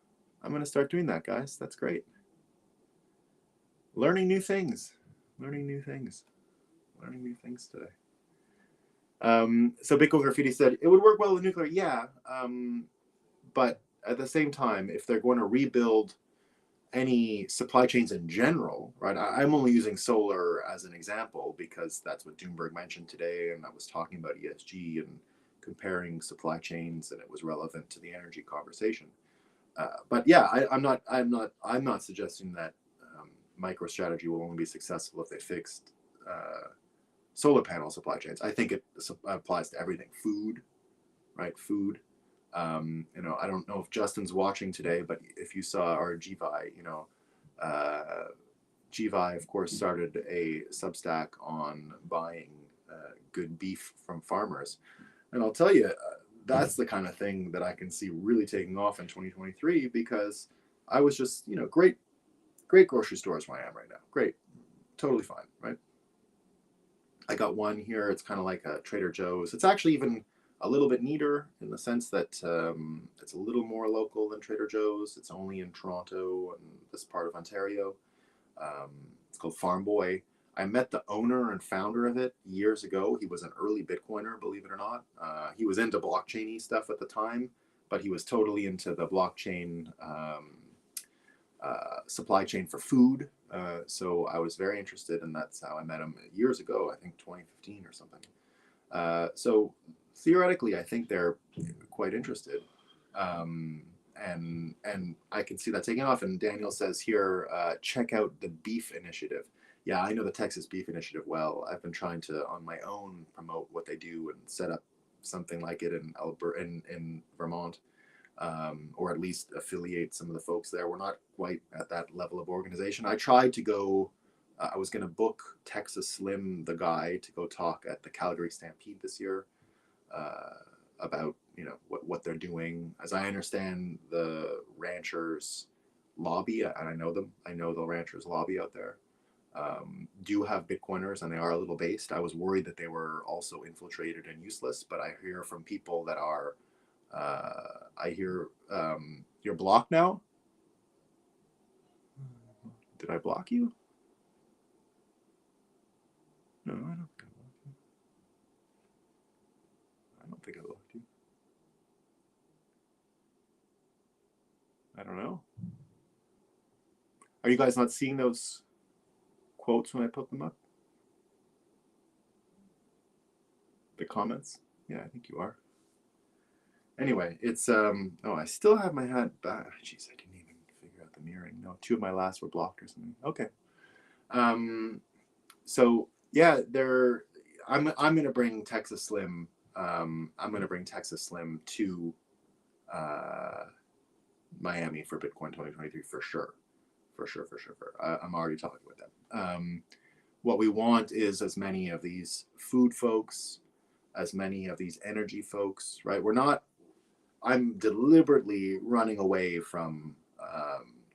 I'm going to start doing that, guys. That's great. Learning new things. Learning new things today. So Bitcoin Graffiti said, it would work well with nuclear. Yeah. But at the same time, if they're going to rebuild any supply chains in general, right? I'm only using solar as an example because that's what Doomberg mentioned today, and I was talking about ESG and comparing supply chains, and it was relevant to the energy conversation. But yeah, I'm not suggesting that MicroStrategy will only be successful if they fixed solar panel supply chains. I think it applies to everything. Food, right? Food. I don't know if Justin's watching today, but if you saw our GVI, GVI, of course, started a Substack on buying good beef from farmers. And I'll tell you, that's the kind of thing that I can see really taking off in 2023, because I was just, great grocery stores where I am right now. Great. Totally fine, right? I got one here. It's kind of like a Trader Joe's. It's actually even a little bit neater in the sense that it's a little more local than Trader Joe's. It's only in Toronto and this part of Ontario. It's called Farm Boy. I met the owner and founder of it years ago. He was an early Bitcoiner, believe it or not. He was into blockchain-y stuff at the time, but he was totally into the blockchain supply chain for food. So I was very interested, and that's how I met him years ago, I think 2015 or something. So theoretically, I think they're quite interested. And I can see that taking off. And Daniel says here, check out the Beef Initiative. Yeah, I know the Texas Beef Initiative well. I've been trying to, on my own, promote what they do and set up something like it in Vermont, or at least affiliate some of the folks there. We're not quite at that level of organization. I tried to go. I was going to book Texas Slim, the guy, to go talk at the Calgary Stampede this year about what they're doing. As I understand, the ranchers lobby, and I know them. I know the ranchers lobby out there. Do have Bitcoiners, and they are a little based. I was worried that they were also infiltrated and useless, but I hear from people that are. I hear you're blocked now. Did I block you? No, I don't think I blocked you. I don't think I blocked you. I don't know. Are you guys not seeing those quotes when I put them up? The comments? Yeah, I think you are. Anyway, it's I still have my hat back. Jeez, I didn't even figure out the mirroring. No, 2 of my last were blocked or something. Okay. So yeah, I'm gonna bring Texas Slim. I'm gonna bring Texas Slim to Miami for Bitcoin 2023 for sure. I'm already talking with them. What we want is as many of these food folks, as many of these energy folks, right? I'm deliberately running away from,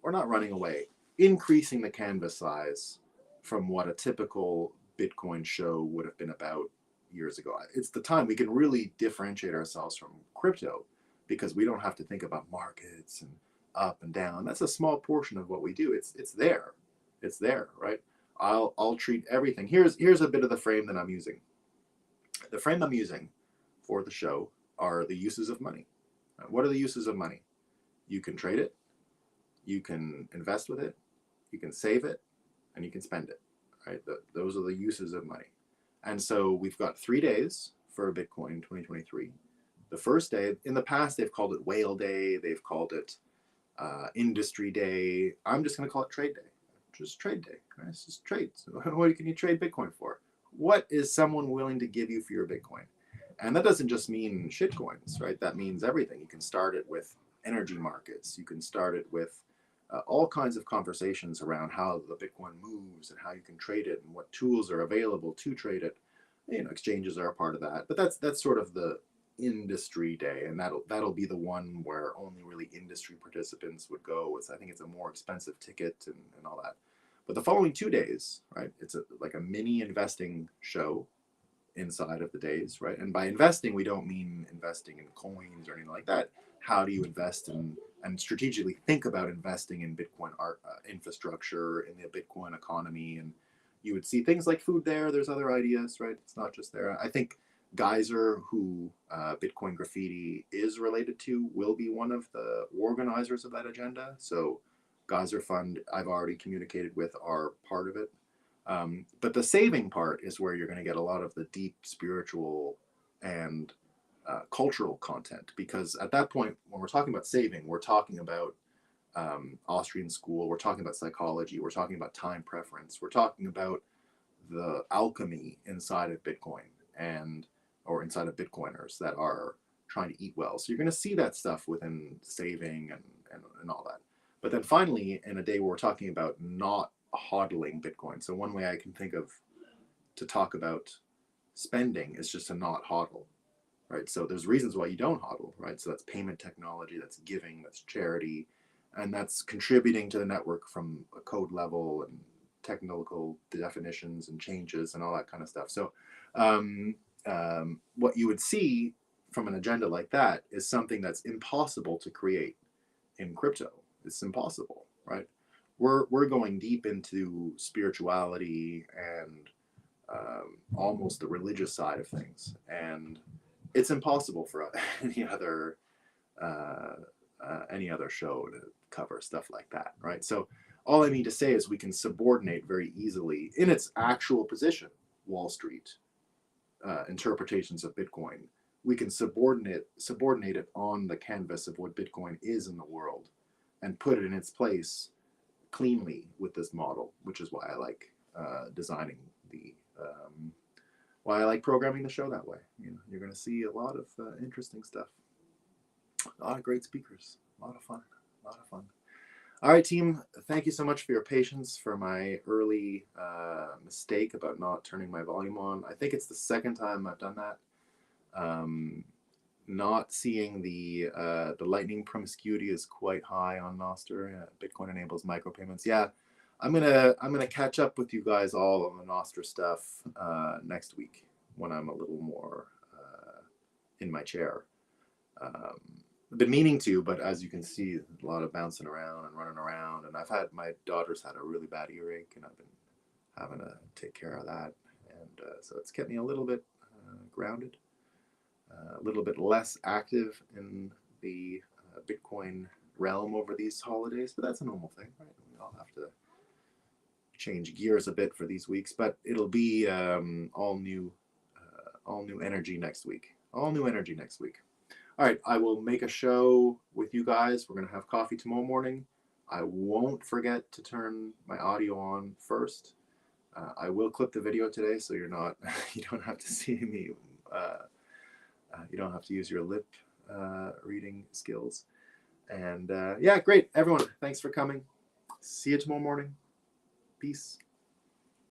or not running away, increasing the canvas size from what a typical Bitcoin show would have been about years ago. It's the time we can really differentiate ourselves from crypto because we don't have to think about markets and up and down. That's a small portion of what we do. It's there. It's there, right? I'll treat everything. Here's a bit of the frame that I'm using. The frame I'm using for the show are the uses of money. What are the uses of money? You can trade it, you can invest with it, you can save it, and you can spend it, right? Those are the uses of money. And so we've got 3 days for Bitcoin 2023. The first day, in the past, they've called it whale day, they've called it industry day. I'm just going to call it trade day. Just trade day. Right? It's just trades. What can you trade Bitcoin for? What is someone willing to give you for your Bitcoin? And that doesn't just mean shitcoins, right? That means everything. You can start it with energy markets. You can start it with all kinds of conversations around how the Bitcoin moves and how you can trade it and what tools are available to trade it. You know, exchanges are a part of that. But that's sort of the industry day, and that'll be the one where only really industry participants would go. I think it's a more expensive ticket and all that. But the following 2 days, right? It's like a mini investing show inside of the days, right? And by investing, we don't mean investing in coins or anything like that. How do you invest and strategically think about investing in Bitcoin infrastructure, in the Bitcoin economy? And you would see things like food there. There's other ideas, right? It's not just there. I think Geyser, who Bitcoin Graffiti is related to, will be one of the organizers of that agenda. So Geyser Fund, I've already communicated with, are part of it. But the saving part is where you're going to get a lot of the deep spiritual and cultural content, because at that point, when we're talking about saving, we're talking about Austrian school, we're talking about psychology, we're talking about time preference, we're talking about the alchemy inside of Bitcoin or inside of Bitcoiners that are trying to eat well. So you're going to see that stuff within saving and all that. But then finally, in a day where we're talking about not hodling Bitcoin. So one way I can think of to talk about spending is just to not hodl, right? So there's reasons why you don't hodl, right? So that's payment technology, that's giving, that's charity, and that's contributing to the network from a code level and technical definitions and changes and all that kind of stuff. So what you would see from an agenda like that is something that's impossible to create in crypto. It's impossible, right? We're going deep into spirituality and almost the religious side of things, and it's impossible for any other show to cover stuff like that, right? So all I mean to say is we can subordinate very easily in its actual position, Wall Street interpretations of Bitcoin. We can subordinate it on the canvas of what Bitcoin is in the world and put it in its place cleanly with this model, which is why I like designing why I like programming the show that way. You know, you're going to see a lot of interesting stuff, a lot of great speakers, a lot of fun. All right, team, thank you so much for your patience for my early mistake about not turning my volume on. I think it's the second time I've done that. Not seeing the lightning promiscuity is quite high on Nostr. Bitcoin enables micropayments. Yeah, I'm gonna catch up with you guys all on the Nostr stuff next week when I'm a little more in my chair. I've been meaning to, but as you can see, a lot of bouncing around and running around, and my daughter's had a really bad earache, and I've been having to take care of that, and so it's kept me a little bit grounded. A little bit less active in the Bitcoin realm over these holidays, but that's a normal thing, right? We all have to change gears a bit for these weeks, but it'll be all new energy next week. All new energy next week. All right, I will make a show with you guys. We're gonna have coffee tomorrow morning. I won't forget to turn my audio on first. I will clip the video today, so you don't have to see me. You don't have to use your lip reading skills. And yeah, great. Everyone, thanks for coming. See you tomorrow morning. Peace.